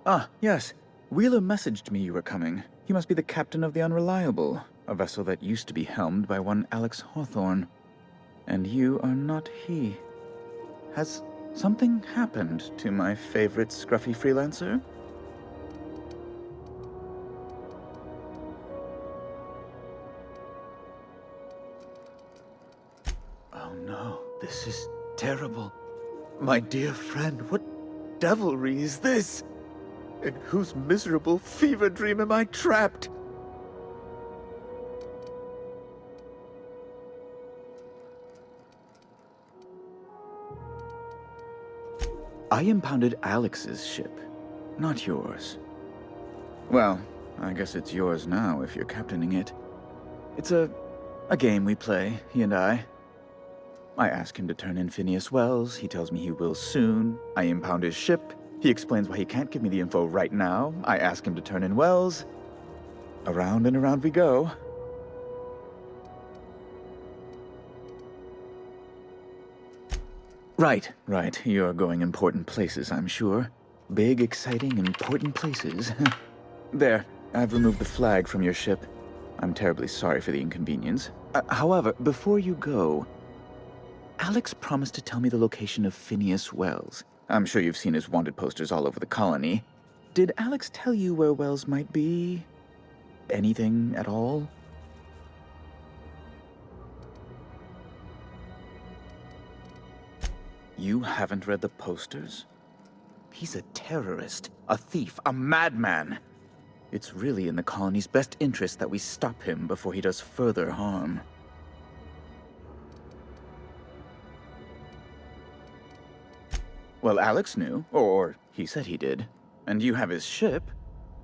Ah, yes. Wheeler messaged me you were coming. He must be the captain of the Unreliable, a vessel that used to be helmed by one Alex Hawthorne. And you are not he. Has something happened to my favorite scruffy freelancer? Oh no, this is terrible. My dear friend, what devilry is this? In whose miserable fever dream am I trapped? I impounded Alex's ship, not yours. Well, I guess it's yours now if you're captaining it. It's a game we play, he and I. I ask him to turn in Phineas Wells, he tells me he will soon. I impound his ship, he explains why he can't give me the info right now. I ask him to turn in Wells. Around and around we go. Right. You're going important places, I'm sure. Big, exciting, important places. There, I've removed the flag from your ship. I'm terribly sorry for the inconvenience. However, before you go, Alex promised to tell me the location of Phineas Wells. I'm sure you've seen his wanted posters all over the colony. Did Alex tell you where Wells might be? Anything at all? You haven't read the posters? He's a terrorist, a thief, a madman. It's really in the colony's best interest that we stop him before he does further harm. Well, Alex knew, or he said he did. And you have his ship.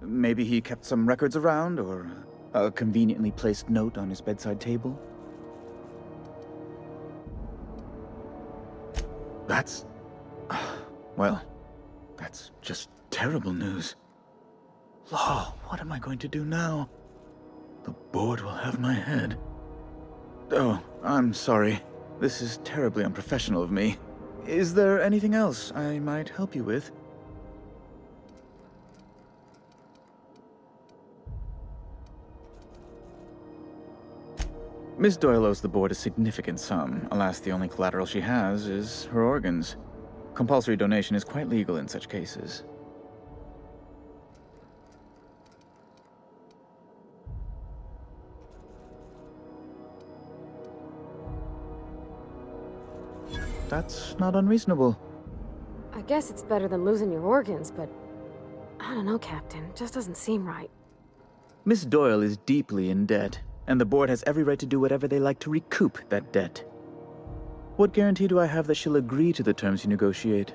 Maybe he kept some records around, or a conveniently placed note on his bedside table? That's... well, that's just terrible news. Law, what am I going to do now? The board will have my head. Oh, I'm sorry. This is terribly unprofessional of me. Is there anything else I might help you with? Miss Doyle owes the board a significant sum. Alas, the only collateral she has is her organs. Compulsory donation is quite legal in such cases. That's not unreasonable. I guess it's better than losing your organs, but I don't know, Captain. It just doesn't seem right. Miss Doyle is deeply in debt, and the board has every right to do whatever they like to recoup that debt. What guarantee do I have that she'll agree to the terms you negotiate?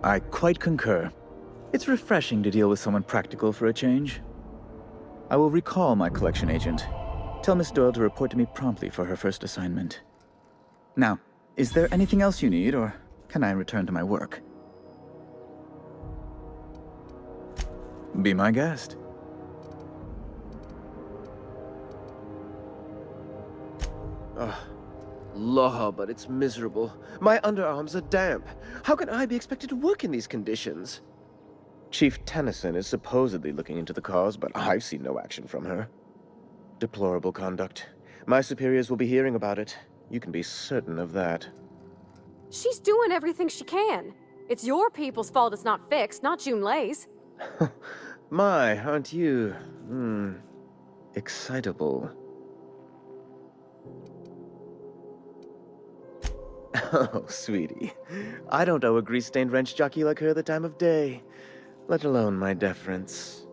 I quite concur. It's refreshing to deal with someone practical for a change. I will recall my collection agent. Tell Miss Doyle to report to me promptly for her first assignment. Now, is there anything else you need, or can I return to my work? Be my guest. Law, but it's miserable. My underarms are damp. How can I be expected to work in these conditions? Chief Tennyson is supposedly looking into the cause, but I've seen no action from her. Deplorable conduct. My superiors will be hearing about it. You can be certain of that. She's doing everything she can. It's your people's fault it's not fixed, not Junlei's. My, aren't you... excitable. Oh, sweetie. I don't owe a grease-stained wrench jockey like her the time of day, let alone my deference.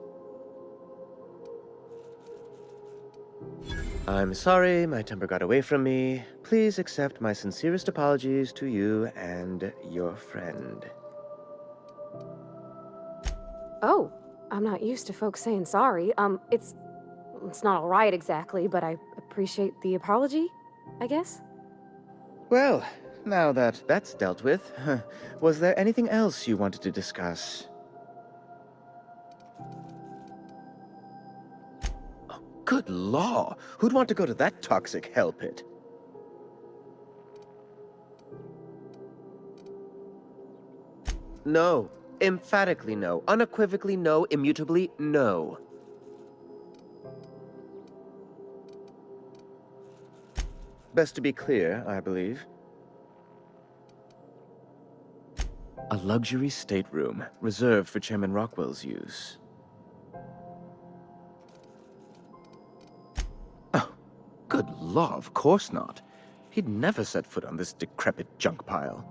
I'm sorry, my temper got away from me. Please accept my sincerest apologies to you and your friend. Oh, I'm not used to folks saying sorry. It's not all right exactly, but I appreciate the apology, I guess. Well, now that that's dealt with, was there anything else you wanted to discuss? Good law! Who'd want to go to that toxic hell pit? No. Emphatically no. Unequivocally no. Immutably no. Best to be clear, I believe. A luxury stateroom, reserved for Chairman Rockwell's use. Oh, good law, of course not. He'd never set foot on this decrepit junk pile.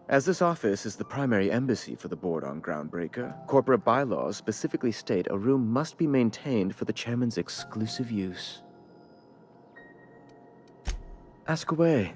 As this office is the primary embassy for the board on Groundbreaker, corporate bylaws specifically state a room must be maintained for the chairman's exclusive use. Ask away.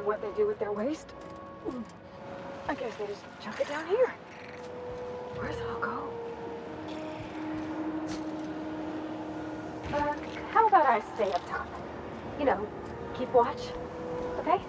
What they do with their waste? I guess they just chuck it down here. Where's it all go? How about I stay up top? You know, keep watch, okay?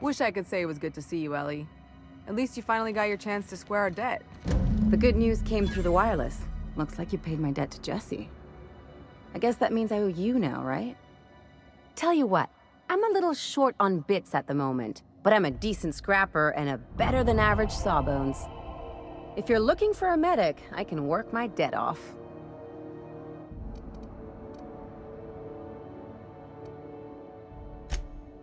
Wish I could say it was good to see you, Ellie. At least you finally got your chance to square our debt. The good news came through the wireless. Looks like you paid my debt to Jesse. I guess that means I owe you now, right? Tell you what, I'm a little short on bits at the moment, but I'm a decent scrapper and a better-than-average sawbones. If you're looking for a medic, I can work my debt off.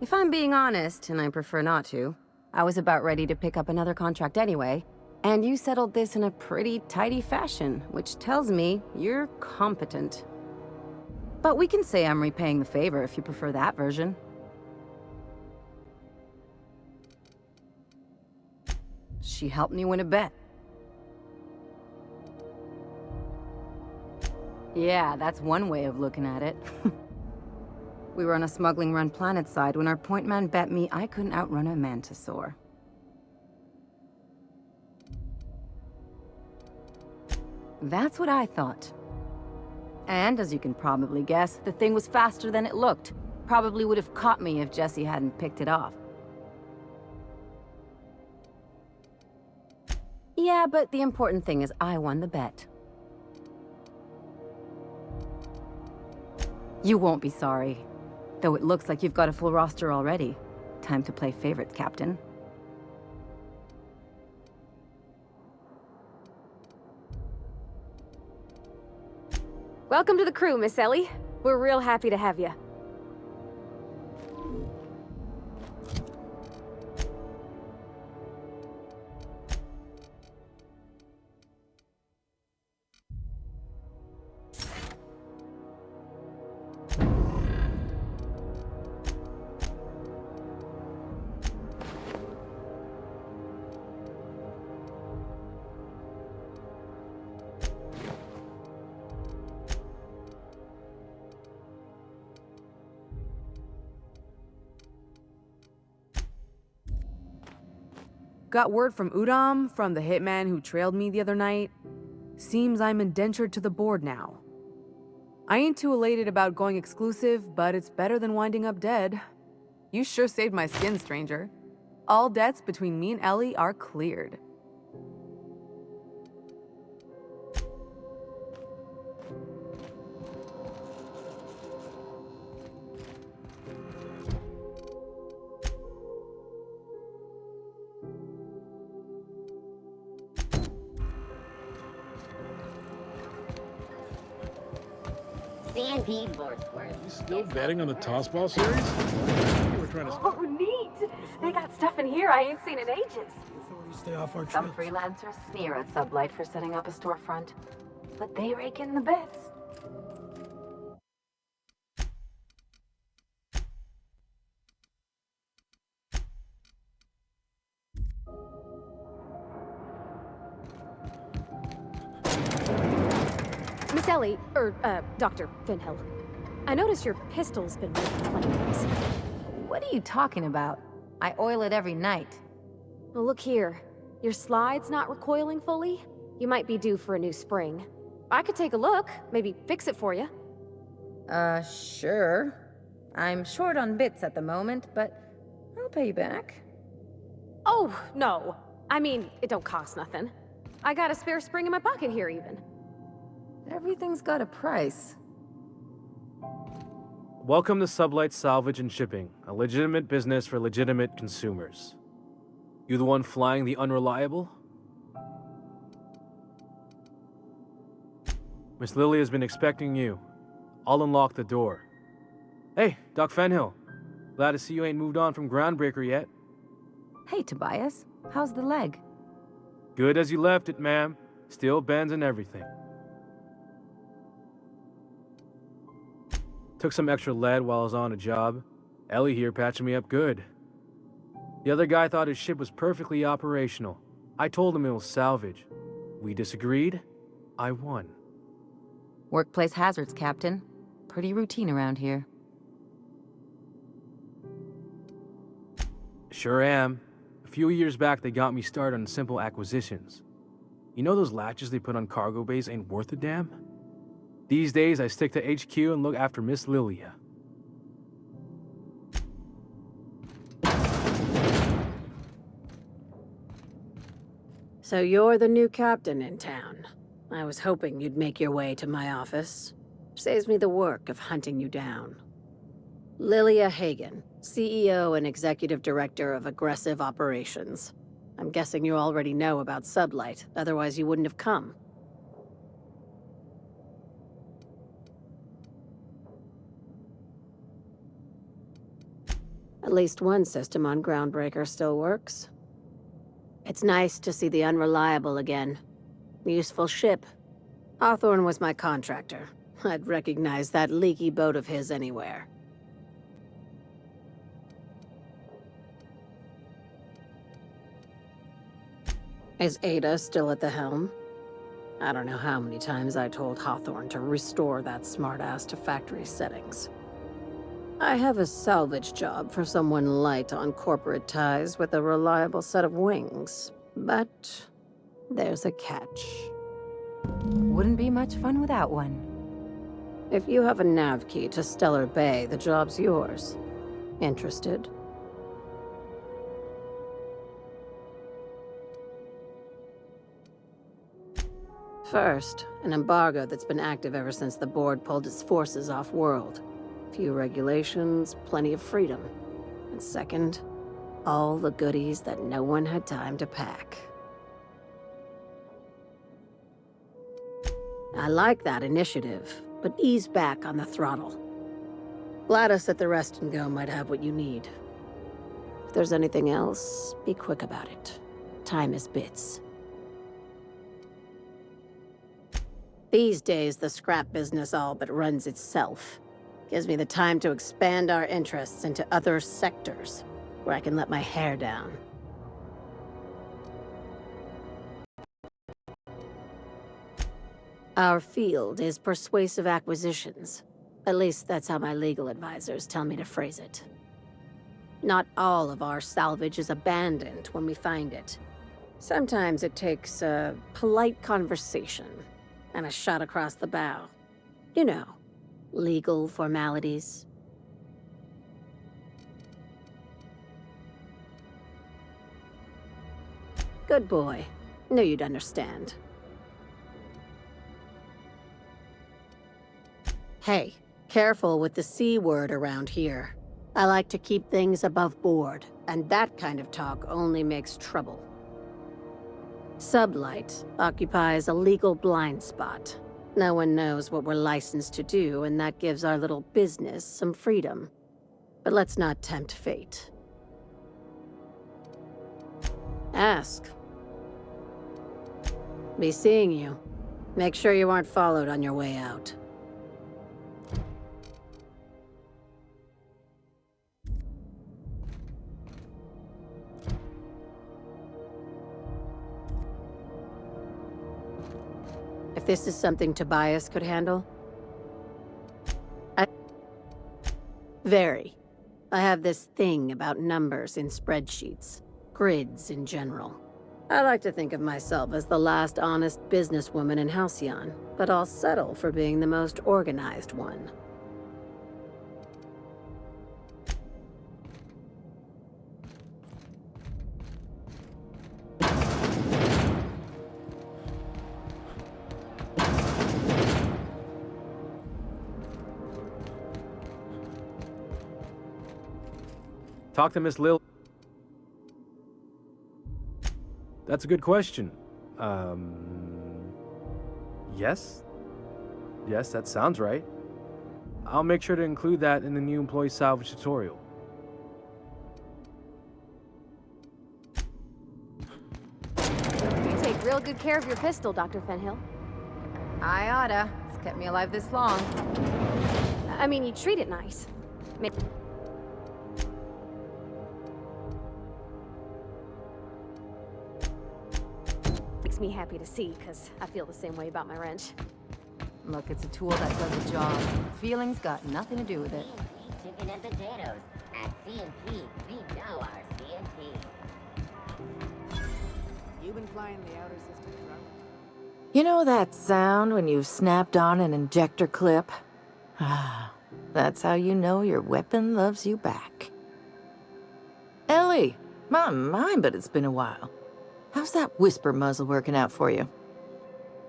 If I'm being honest, and I prefer not to, I was about ready to pick up another contract anyway, and you settled this in a pretty tidy fashion, which tells me you're competent. But we can say I'm repaying the favor if you prefer that version. She helped me win a bet. Yeah, that's one way of looking at it. We were on a smuggling run planetside when our point man bet me I couldn't outrun a mantisaur. That's what I thought. And, as you can probably guess, the thing was faster than it looked. Probably would have caught me if Jesse hadn't picked it off. Yeah, but the important thing is I won the bet. You won't be sorry. Though it looks like you've got a full roster already. Time to play favorites, Captain. Welcome to the crew, Miss Ellie. We're real happy to have you. Got word from Udam, from the hitman who trailed me the other night. Seems I'm indentured to the board now. I ain't too elated about going exclusive, but it's better than winding up dead. You sure saved my skin, stranger. All debts between me and Ellie are cleared. C&D Lordsworth. You still betting on the tossball series? You were trying to Oh, neat! They got stuff in here I ain't seen in ages. authorities stay off our Some trails. freelancers sneer at Sublight for setting up a storefront, but they rake in the bits. Miss Ellie, Dr. Finhill. I noticed your pistol's been making funny noise. What are you talking about? I oil it every night. Well, look here. Your slide's not recoiling fully? You might be due for a new spring. I could take a look, maybe fix it for you. Sure. I'm short on bits at the moment, but I'll pay you back. Oh, no. I mean, it don't cost nothing. I got a spare spring in my pocket here, even. Everything's got a price. Welcome to Sublight Salvage and Shipping, a legitimate business for legitimate consumers. You the one flying the unreliable? Miss Lily has been expecting you. I'll unlock the door. Hey, Doc Fenhill. Glad to see you ain't moved on from Groundbreaker yet. Hey, Tobias. How's the leg? Good as you left it, ma'am. Still bends and everything. Took some extra lead while I was on a job. Ellie here patching me up good. The other guy thought his ship was perfectly operational. I told him it was salvage. We disagreed. I won. Workplace hazards, Captain. Pretty routine around here. Sure am. A few years back, they got me started on simple acquisitions. You know those latches they put on cargo bays ain't worth a damn? These days, I stick to HQ and look after Miss Lilia. So you're the new captain in town. I was hoping you'd make your way to my office. Saves me the work of hunting you down. Lilia Hagen, CEO and Executive Director of Aggressive Operations. I'm guessing you already know about Sublight, otherwise you wouldn't have come. At least one system on Groundbreaker still works. It's nice to see the Unreliable again. Useful ship. Hawthorne was my contractor. I'd recognize that leaky boat of his anywhere. Is Ada still at the helm? I don't know how many times I told Hawthorne to restore that smartass to factory settings. I have a salvage job for someone light on corporate ties with a reliable set of wings. But there's a catch. Wouldn't be much fun without one. If you have a nav key to Stellar Bay, the job's yours. Interested? First, an embargo that's been active ever since the board pulled its forces off-world. Few regulations, plenty of freedom. And second, all the goodies that no one had time to pack. I like that initiative, but ease back on the throttle. Gladys at the Rest and Go might have what you need. If there's anything else, be quick about it. Time is bits. These days, the scrap business all but runs itself. Gives me the time to expand our interests into other sectors, where I can let my hair down. Our field is persuasive acquisitions. At least that's how my legal advisors tell me to phrase it. Not all of our salvage is abandoned when we find it. Sometimes it takes a polite conversation and a shot across the bow. You know, legal formalities. Good boy. Knew you'd understand. Hey, careful with the C word around here. I like to keep things above board, and that kind of talk only makes trouble. Sublight occupies a legal blind spot. No one knows what we're licensed to do, and that gives our little business some freedom. But let's not tempt fate. Ask. Be seeing you. Make sure you aren't followed on your way out. If this is something Tobias could handle? Very. I have this thing about numbers in spreadsheets. Grids in general. I like to think of myself as the last honest businesswoman in Halcyon, but I'll settle for being the most organized one. Talk to Miss Lil. That's a good question. Yes? Yes, that sounds right. I'll make sure to include that in the new employee salvage tutorial. You take real good care of your pistol, Dr. Fenhill. I oughta. It's kept me alive this long. I mean, you treat it nice. Makes me happy to see, because I feel the same way about my wrench. Look, it's a tool that does the job. Feelings got nothing to do with it. Chicken and potatoes. At C&P, we know our C&P. You been flying the outer system truck? You know that sound when you've snapped on an injector clip? Ah, that's how you know your weapon loves you back. Ellie, my mind, but it's been a while. How's that whisper muzzle working out for you?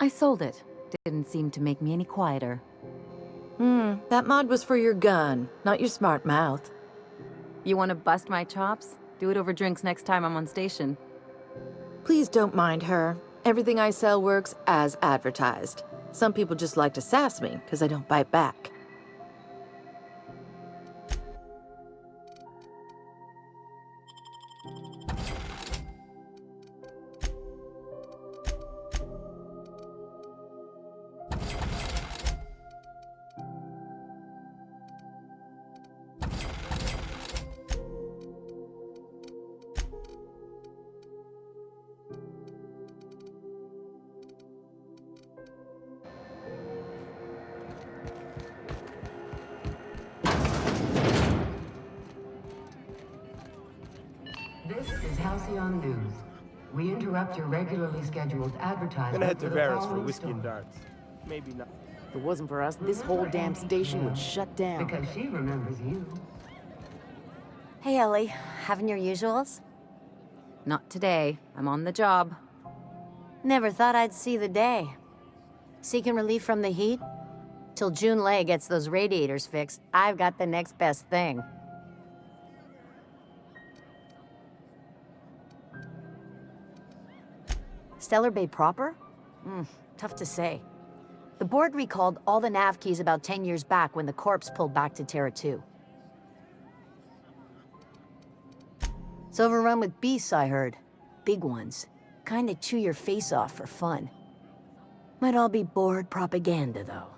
I sold it. Didn't seem to make me any quieter. That mod was for your gun, not your smart mouth. You want to bust my chops? Do it over drinks next time I'm on station. Please don't mind her. Everything I sell works as advertised. Some people just like to sass me because I don't bite back. Halcyon News. We interrupt your regularly scheduled advertisement. Gonna head to for the Varus for following whiskey and story. darts. Maybe not. If it wasn't for us, this whole damn station would shut down. Because she remembers you. Hey, Ellie. Having your usuals? Not today. I'm on the job. Never thought I'd see the day. Seeking relief from the heat? Till June Lay gets those radiators fixed, I've got the next best thing. Stellar Bay proper? Tough to say. The board recalled all the nav keys about 10 years back when the corpse pulled back to Terra 2. It's overrun with beasts, I heard. Big ones. Kinda chew your face off for fun. Might all be board propaganda, though.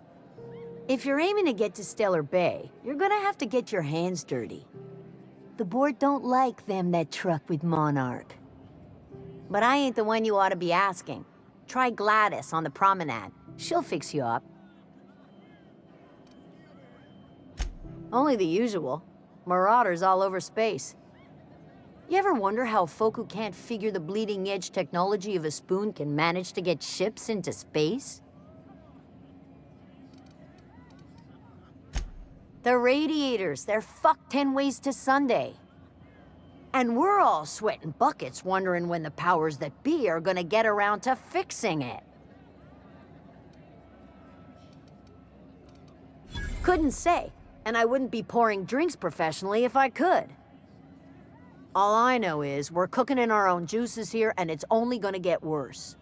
If you're aiming to get to Stellar Bay, you're gonna have to get your hands dirty. The board don't like them that truck with Monarch. But I ain't the one you ought to be asking. Try Gladys on the promenade. She'll fix you up. Only the usual. Marauders all over space. You ever wonder how folk who can't figure the bleeding edge technology of a spoon can manage to get ships into space? The radiators, they're fucked 10 ways to Sunday. And we're all sweating buckets wondering when the powers that be are gonna get around to fixing it. Couldn't say, and I wouldn't be pouring drinks professionally if I could. All I know is we're cooking in our own juices here, and it's only gonna get worse.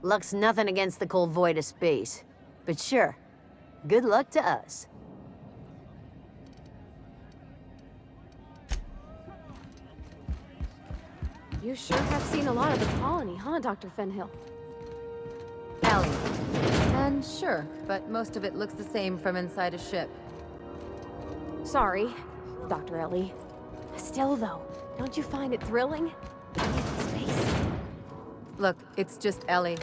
Luck's nothing against the cold void of space. But sure, good luck to us. You sure have seen a lot of the colony, huh, Dr. Fenhill? Ellie. And sure, but most of it looks the same from inside a ship. Sorry, Dr. Ellie. Still, though, don't you find it thrilling? Being in space. Look, it's just Ellie.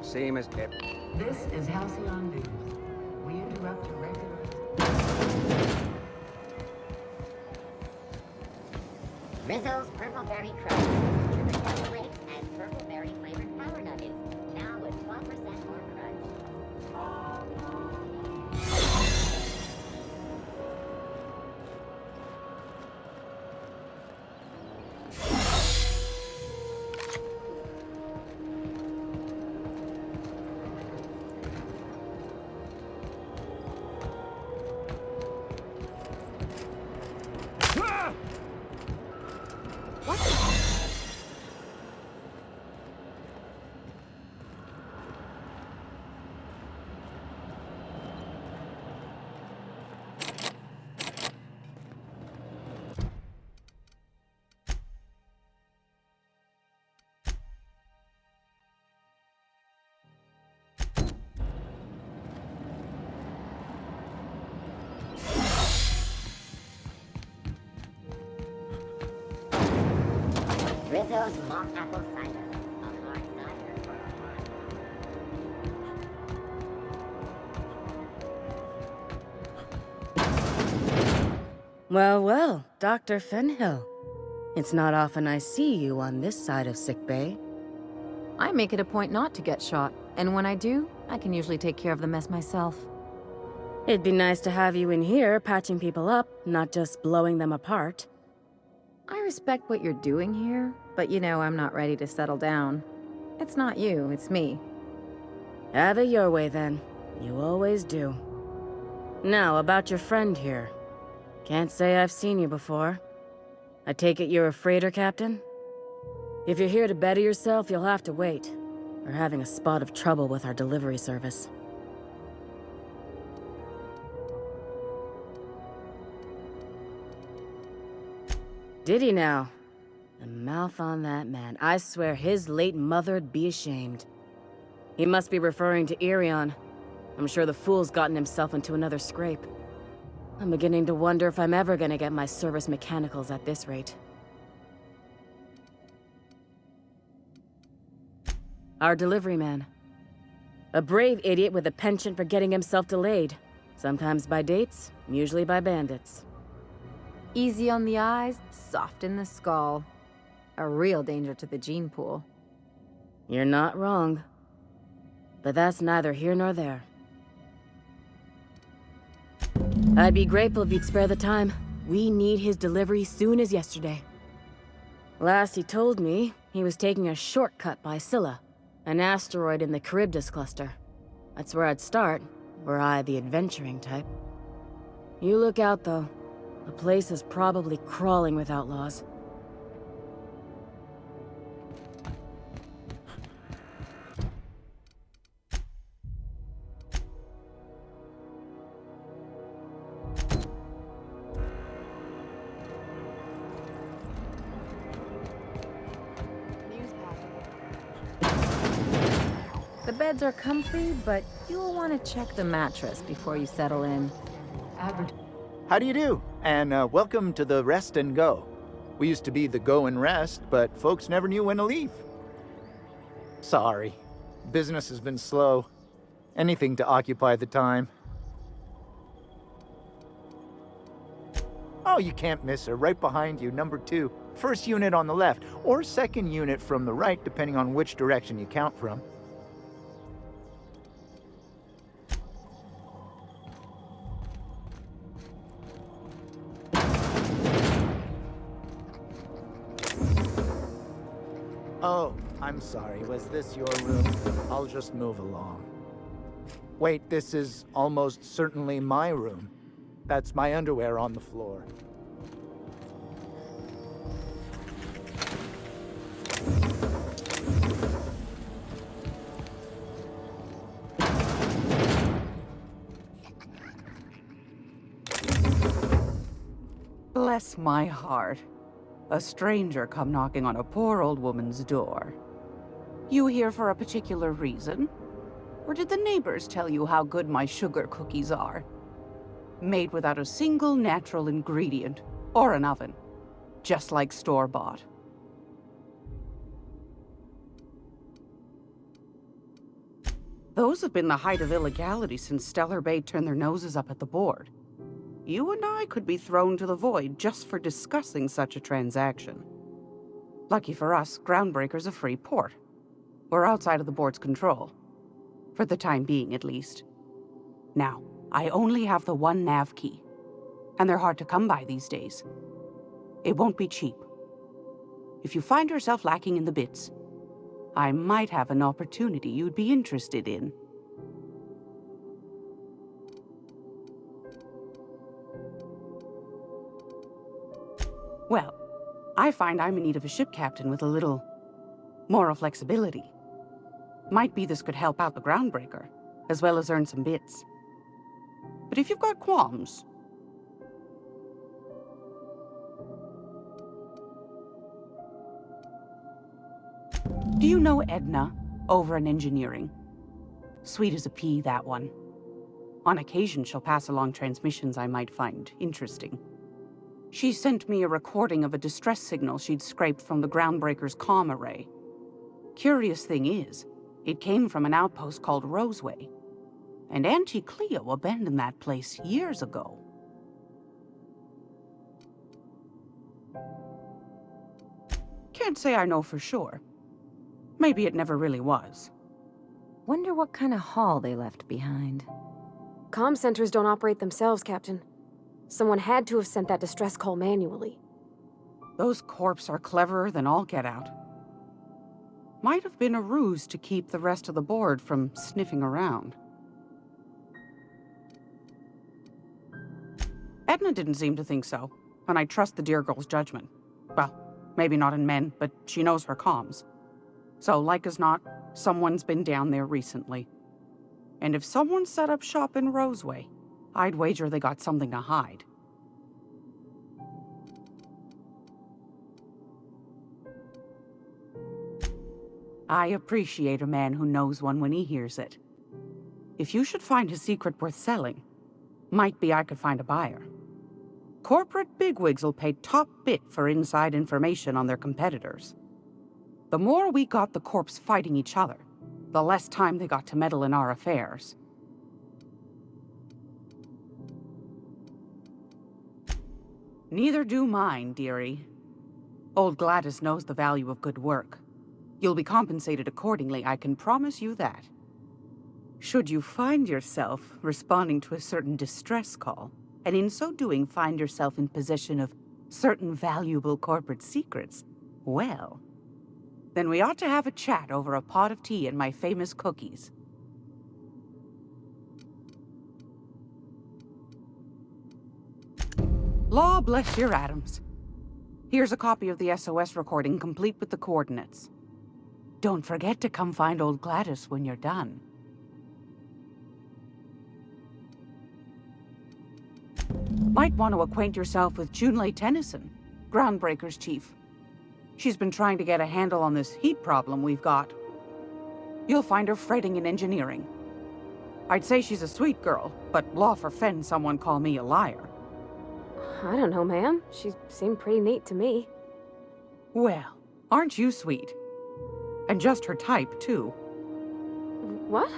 Same as ever. This is Halcyon News. We interrupt your regular... Rizzo's Purple Berry Crunch. Sugar Kettle Flakes and Purple Berry flavored power nuggets. Now with 12% more crunch. Rizzo's mock apple cider. A hard cider for a hard. Well, well, Dr. Fenhill. It's not often I see you on this side of sickbay. I make it a point not to get shot, and when I do, I can usually take care of the mess myself. It'd be nice to have you in here patching people up, not just blowing them apart. I respect what you're doing here, but you know I'm not ready to settle down. It's not you, it's me. Have it your way then. You always do. Now, about your friend here. Can't say I've seen you before. I take it you're a freighter captain? If you're here to better yourself, you'll have to wait. We're having a spot of trouble with our delivery service. Did he now? The mouth on that man. I swear his late mother'd be ashamed. He must be referring to Irion. I'm sure the fool's gotten himself into another scrape. I'm beginning to wonder if I'm ever gonna get my service mechanicals at this rate. Our delivery man. A brave idiot with a penchant for getting himself delayed. Sometimes by dates, usually by bandits. Easy on the eyes, soft in the skull. A real danger to the gene pool. You're not wrong. But that's neither here nor there. I'd be grateful if you'd spare the time. We need his delivery soon as yesterday. Last he told me, he was taking a shortcut by Scylla, an asteroid in the Charybdis cluster. That's where I'd start, were I the adventuring type. You look out, though. The place is probably crawling with outlaws. The beds are comfy, but you'll want to check the mattress before you settle in. How do you do? And welcome to the Rest and Go. We used to be the Go and Rest, but folks never knew when to leave. Sorry. Business has been slow. Anything to occupy the time. Oh, you can't miss her. Right behind you, number 2. First unit on the left, or second unit from the right, depending on which direction you count from. Oh, I'm sorry. Was this your room? I'll just move along. Wait, this is almost certainly my room. That's my underwear on the floor. Bless my heart. A stranger come knocking on a poor old woman's door. You here for a particular reason? Or did the neighbors tell you how good my sugar cookies are? Made without a single natural ingredient, or an oven. Just like store-bought. Those have been the height of illegality since Stellar Bay turned their noses up at the board. You and I could be thrown to the void just for discussing such a transaction. Lucky for us, Groundbreaker's a free port. We're outside of the board's control. For the time being, at least. Now, I only have the one nav key. And they're hard to come by these days. It won't be cheap. If you find yourself lacking in the bits, I might have an opportunity you'd be interested in. Well, I find I'm in need of a ship captain with a little moral flexibility. Might be this could help out the Groundbreaker, as well as earn some bits. But if you've got qualms... Do you know Edna, over in engineering? Sweet as a pea, that one. On occasion, she'll pass along transmissions I might find interesting. She sent me a recording of a distress signal she'd scraped from the Groundbreaker's comm array. Curious thing is, it came from an outpost called Roseway. And Auntie Cleo abandoned that place years ago. Can't say I know for sure. Maybe it never really was. Wonder what kind of haul they left behind. Comm centers don't operate themselves, Captain. Someone had to have sent that distress call manually. Those corps are cleverer than all get out. Might have been a ruse to keep the rest of the board from sniffing around. Edna didn't seem to think so, and I trust the dear girl's judgment. Well, maybe not in men, but she knows her comms. So, like as not, someone's been down there recently. And if someone set up shop in Roseway, I'd wager they got something to hide. I appreciate a man who knows one when he hears it. If you should find a secret worth selling, might be I could find a buyer. Corporate bigwigs will pay top bit for inside information on their competitors. The more we got the corps fighting each other, the less time they got to meddle in our affairs. Neither do mine, dearie. Old Gladys knows the value of good work. You'll be compensated accordingly, I can promise you that. Should you find yourself responding to a certain distress call, and in so doing find yourself in possession of certain valuable corporate secrets, well, then we ought to have a chat over a pot of tea and my famous cookies. Law bless your atoms. Here's a copy of the SOS recording, complete with the coordinates. Don't forget to come find old Gladys when you're done. Might want to acquaint yourself with Junlei Tennyson, Groundbreaker's chief. She's been trying to get a handle on this heat problem we've got. You'll find her fretting in engineering. I'd say she's a sweet girl, but law forfend someone call me a liar. I don't know, ma'am. She seemed pretty neat to me. Well, aren't you sweet? And just her type, too. What?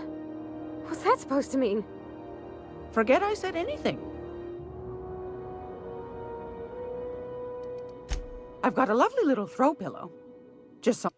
What's that supposed to mean? Forget I said anything. I've got a lovely little throw pillow. Just some...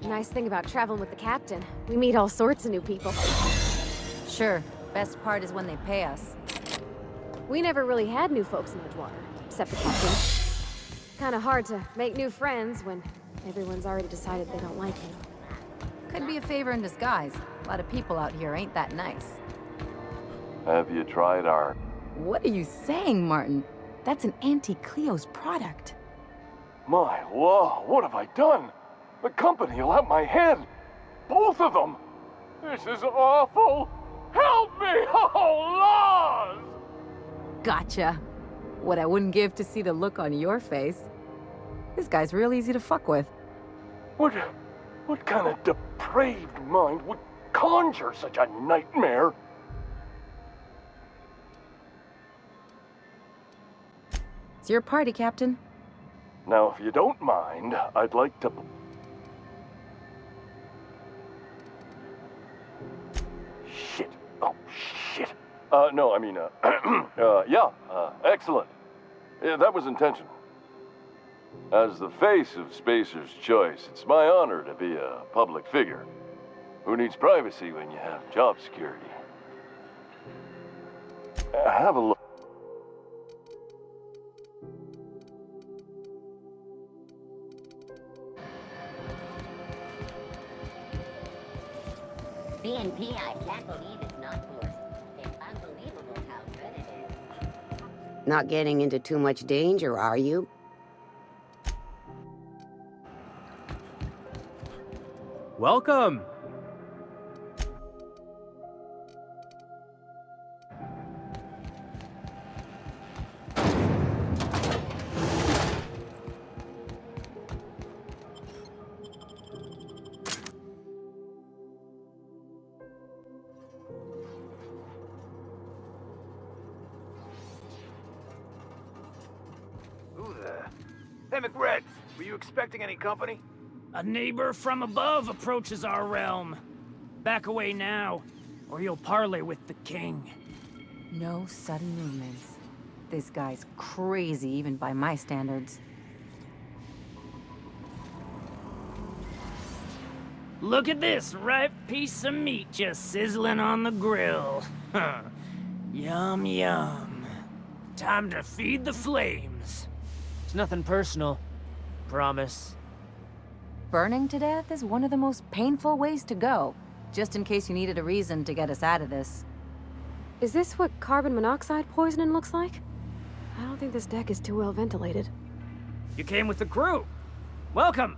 Nice thing about traveling with the captain. We meet all sorts of new people. Sure. Best part is when they pay us. We never really had new folks in Edgewater, except the captain. Kinda hard to make new friends when everyone's already decided they don't like you. Could be a favor in disguise. A lot of people out here ain't that nice. Have you tried our... What are you saying, Martin? That's an Auntie Cleo's product. My law, what have I done? The company will have my head. Both of them. This is awful. Help me! Oh, laws! Gotcha. What I wouldn't give to see the look on your face. This guy's real easy to fuck with. What kind of depraved mind would conjure such a nightmare? It's your party, Captain. Now, if you don't mind, I'd like to... Shit. Oh, shit. No, I mean, yeah, excellent. Yeah, that was intentional. As the face of Spacer's Choice, it's my honor to be a public figure. Who needs privacy when you have job security? Have a look. BNP, I can't believe it's not forced. It's unbelievable how good it is. Not getting into too much danger, are you? Welcome! Who there? Hey, McRed, were you expecting any company? A neighbor from above approaches our realm. Back away now, or you'll parley with the king. No sudden movements. This guy's crazy, even by my standards. Look at this ripe piece of meat just sizzling on the grill. Yum, yum. Time to feed the flames. It's nothing personal. Promise. Burning to death is one of the most painful ways to go, just in case you needed a reason to get us out of this. Is this what carbon monoxide poisoning looks like? I don't think this deck is too well ventilated. You came with the crew. Welcome.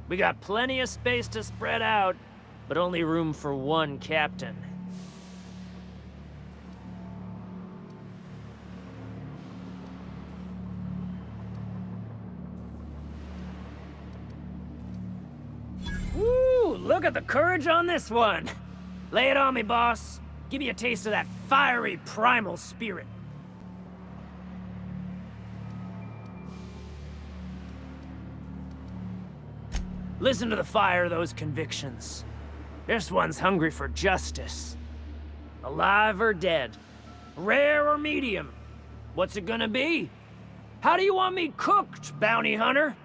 We got plenty of space to spread out, but only room for one captain. Woo! Look at the courage on this one. Lay it on me, boss. Give me a taste of that fiery primal spirit. Listen to the fire of those convictions. This one's hungry for justice. Alive or dead? Rare or medium? What's it gonna be? How do you want me cooked, bounty hunter?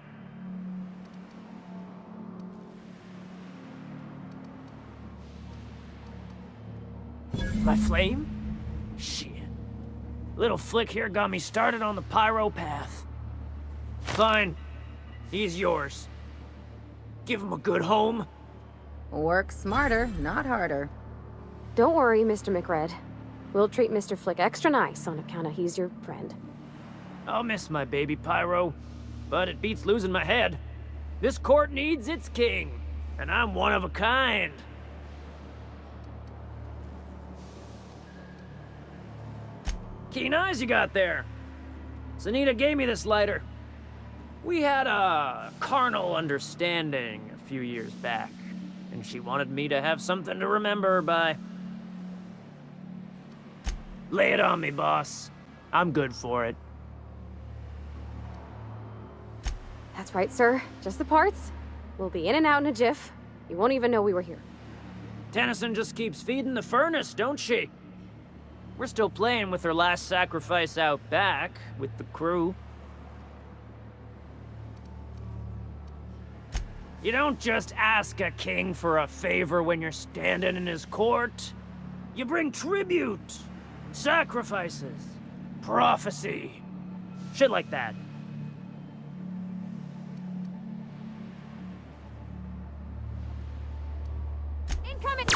My flame? Shit. Little flick here got me started on the pyro path. Fine. He's yours. Give him a good home. Work smarter, not harder. Don't worry, Mr. McRed. We'll treat Mr. Flick extra nice on account of he's your friend. I'll miss my baby pyro, but it beats losing my head. This court needs its king, and I'm one of a kind. Keen eyes you got there. Zanita gave me this lighter. We had a carnal understanding a few years back, and she wanted me to have something to remember her by. Lay it on me, boss. I'm good for it. That's right, sir. Just the parts. We'll be in and out in a jiff. You won't even know we were here. Tennyson just keeps feeding the furnace, don't she? We're still playing with her last sacrifice out back, with the crew. You don't just ask a king for a favor when you're standing in his court. You bring tribute, sacrifices, prophecy, shit like that. Incoming!